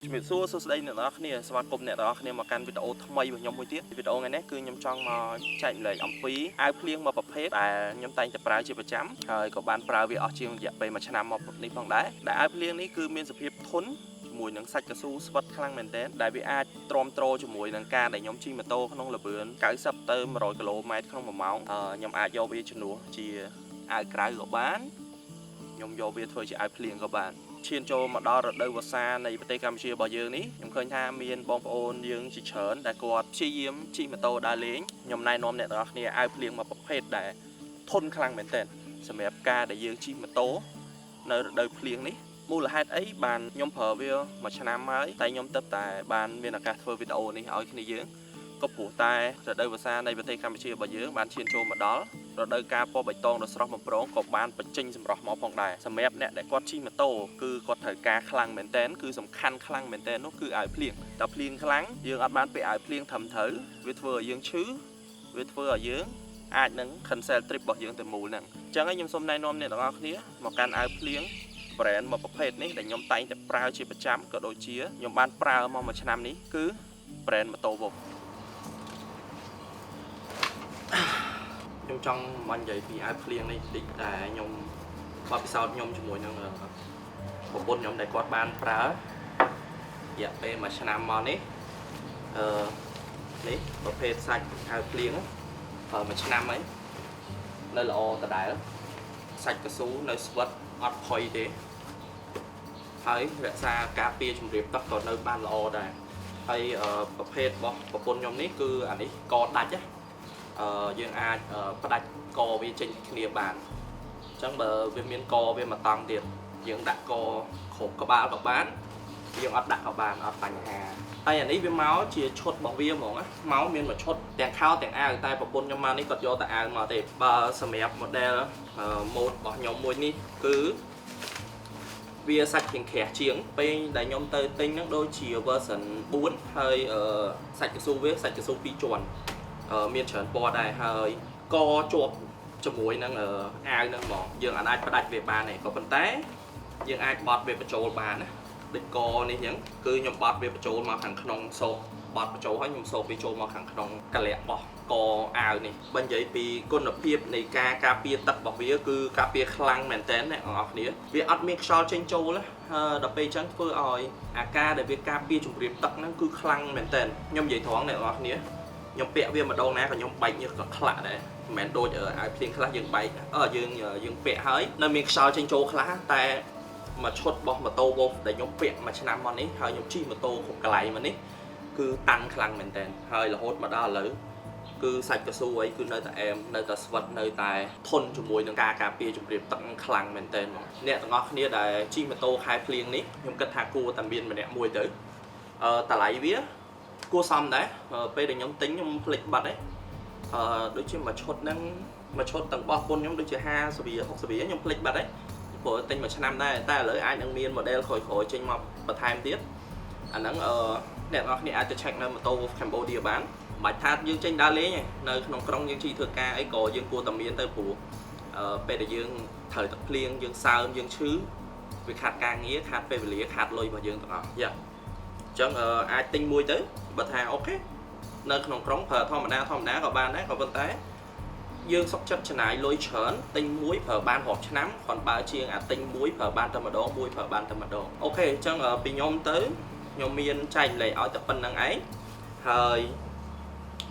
ជំរាបសួរសួស្តីអ្នកនរគ្នាស្វាគមន៍អ្នកនរគ្នាមកកាន់វីដេអូថ្មីរបស់ខ្ញុំមួយទៀតវីដេអូថ្ងៃនេះគឺខ្ញុំចង់មកចែកម្លែកអំពីអាវភ្លៀងមួយប្រភេទដែលខ្ញុំតែងតែប្រើជាប្រចាំហើយក៏បានប្រើវាអស់ជាងរយៈពេល1ឆ្នាំមកនេះផងដែរដែលអាវភ្លៀងនេះគឺមានសភាពធន់ជាមួយនឹងសាច់កស៊ូស្វិតខ្លាំងមែនទែនដែលវាអាចទ្រាំទ្រជាមួយនឹងការដែលខ្ញុំជិះម៉ូតូក្នុងល្បឿន90ទៅ100គីឡូម៉ែត្រក្នុង1ម៉ោងខ្ញុំអាចយកវាជំនួសជាអាវក្រៅក៏បានខ្ញុំយកវាធ្វើជាអាវភ្លៀងក៏បានឈានចូលមកដល់រដូវវស្សានៃប្រទេសកម្ពុជារបស់យើងនេះខ្ញុំឃើញថាមានបងប្អូនយើងជាច្រើនដែលគាត់ព្យាយាមជិះម៉ូតូដើរលេងខ្ញុំណែនាំអ្នកទាំងអស់គ្នាអាវភ្លៀងមួយប្រភេទដែលធន់ខ្លាំងមែនទែនសម្រាប់ការដែលយើងជិះម៉ូតូនៅរដូវភ្លៀងនេះមូលហេតុអីបានខ្ញុំប្រើវាមួយឆ្នាំហើយតែខ្ញុំទៅតែបានមានឱកាសធ្វើវីដេអូនេះឲ្យគ្នាយើងក៏ព្រោះតែរដូវវស្សានៃប្រទេសកម្ពុជារបស់យើងបានឈានចូលមកដល់រដូវកាលពណ៌បៃតងដ៏ស្រស់បំព្រងក៏បានបញ្ចេញសម្រស់មកផងដែរសម្រាប់អ្នកដែលគាត់ជិះម៉ូតូគឺគាត់ត្រូវការខ្លាំងមែនទែនគឺសំខាន់ខ្លាំងមែនទែននោះគឺអាវភ្លៀងតែភ្លៀងខ្លាំងយើងអត់បានពាក់អាវភ្លៀងត្រឹមត្រូវវាធ្វើឲ្យយើងឈឺវាធ្វើឲ្យយើងអាចនឹង cancel trip របស់យើងទៅមូលហ្នឹងអញ្ចឹងខ្ញុំសូមណែនាំអ្នកទាំងអស់គ្នាមកកាន់អាវភ្លៀង brand មួយប្រភេទនេះដែលខ្ញុំតែងតែប្រើជាប្រចាំក៏ដូចជាខ្ញុំបានប្រើមកមួយឆ្នាំនេះគឺ brand Moto Wolf ខ្ញុំចង់មកនិយាយពីអាវភ្លៀងនេះតិចតែខ្ញុំបទពិសោធន៍ខ្ញុំជាមួយនឹងប្រពន្ធខ្ញុំដែលគាត់បានប្រើរយៈពេលមួយឆ្នាំមកនេះនេះប្រភេទសាច់អាវភ្លៀងប្រើមួយឆ្នាំហើយនៅល្អដដែលសាច់កស៊ូនៅស្វិតអត់ផុយទេហើយរក្សាការពារជំរាបទឹកក៏នៅបានល្អដែរហើយប្រភេទរបស់ប្រពន្ធខ្ញុំនេះគឺអានេះកដាច់យើងអាចផ្ដាច់កវាចេញគ្នាបានអញ្ចឹងបើវាមានកវាមកតង់ទៀតយើងដាក់កគ្រប់ក្បាលក៏បានយើងអត់ដាក់ក៏បានអត់បញ្ហាហើយអានេះវាមកជាឈុតរបស់វាហ្មងមកមានមួយឈុតទាំងខោទាំងអាវតែប្រពន្ធខ្ញុំមកនេះគាត់យកតែអាវមកទេបើសម្រាប់ model ម៉ូដរបស់ខ្ញុំមួយនេះគឺវាសាច់ជាងក្រាស់ជាងពេលដែលខ្ញុំទៅទិញហ្នឹងដូចជា version 4ហើយសាច់កស៊ូវាសាច់កស៊ូ2ជាន់មានច្រើនពណ៌ដែរហើយកជាប់ជាមួយនឹងអាវហ្នឹងហ្មងយើងអាចផ្ដាច់វាបានទេក៏ប៉ុន្តែយើងអាចបត់វាបញ្ចូលបានណាដូចកនេះអញ្ចឹងគឺខ្ញុំបត់វាបញ្ចូលមកខាងក្នុងសោកបត់បញ្ចូលហើយខ្ញុំសោកវាចូលមកខាងក្នុងកលៈរបស់កអាវនេះបើនិយាយពីគុណភាពនៃការការពារទឹករបស់វាគឺការពារខ្លាំងមែនតើអ្នកទាំងអស់គ្នាវាអត់មានខ្យល់ចេញចូលដល់ពេលអញ្ចឹងធ្វើឲ្យអាការដែលវាការពារជំរាបទឹកហ្នឹងគឺខ្លាំងមែនតើខ្ញុំនិយាយត្រង់អ្នកទាំងអស់គ្នាខ្ញុំពាក់វាម្ដងណាក៏ខ្ញុំបែកញើសក៏ខ្លាក់ដែរមិនមែនដូចអាវភ្លៀងខ្លះយើងបែកយើងពាក់ហើយនៅមានខ្យល់ចេញចូលខ្លះតែមួយឈុតរបស់ Moto Wolf ដែលខ្ញុំពាក់មួយឆ្នាំមកនេះហើយខ្ញុំជិះម៉ូតូគ្រប់កន្លែងមកនេះគឺតាំងខ្លាំងមែនតើហើយរហូតមកដល់ឥឡូវគឺសាច់កស៊ូអីគឺនៅតែអែមនៅតែស្វិតនៅតែធន់ជាមួយនឹងការការពារជំរាបទឹកខ្លាំងមែនតើអ្នកទាំងអស់គ្នាដែលជិះម៉ូតូខែភ្លៀងនេះខ្ញុំគិតថាគួរតែមានម្នាក់មួយទៅតម្លៃវាគួរសមដែរពេលដែលខ្ញុំទិញខ្ញុំភ្លេចបាត់ហ្នឹងដូចជាមួយឈុតហ្នឹងមួយឈុតទាំងបោះពុនខ្ញុំដូចជា50រៀល60រៀលខ្ញុំភ្លេចបាត់ហ្នឹងព្រោះទិញមួយឆ្នាំដែរតែឥឡូវអាចនឹងមាន model ក្រោយៗចេញមកបន្ថែមទៀតអាហ្នឹងអ្នកនរគ្នាអាចទៅ check នៅ Moto Wolf Cambodia បានមិនបាច់ថាយើងចេញដើរលេងទេនៅក្នុងក្រុងយើងជិះធ្វើការអីក៏យើងគួរតែមានទៅព្រោះពេលដែលយើងត្រូវទឹកភ្លៀងយើងសើមយើងឈឺវាខាត់ការងារខាត់ពេលវេលាខាត់លុយរបស់យើងទាំងអស់យ៉ាអញ្ចឹងអាចទិញមួយទៅបើថាអូខេនៅក្នុងក្រុងប្រើធម្មតាក៏បានដែរក៏ប៉ុន្តែយើងសុខចិត្តចំណាយលុយច្រើនទិញមួយប្រើបានរាប់ឆ្នាំគ្រាន់បើជាងអាទិញមួយប្រើបានតែម្ដងមួយប្រើបានតែម្ដងអូខេអញ្ចឹងពីខ្ញុំទៅខ្ញុំមានចែកម្លែកឲ្យតែប៉ុណ្្នឹងឯងហើយ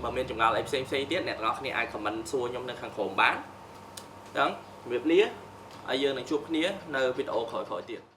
បើមានចម្ងល់អីផ្សេងទៀតអ្នកទាំងអស់គ្នាអាច comment សួរខ្ញុំនៅខាងក្រោមបានអញ្ចឹងជំរាបលាហើយយើងនឹងជួបគ្នានៅវីដេអូក្រោយៗទៀត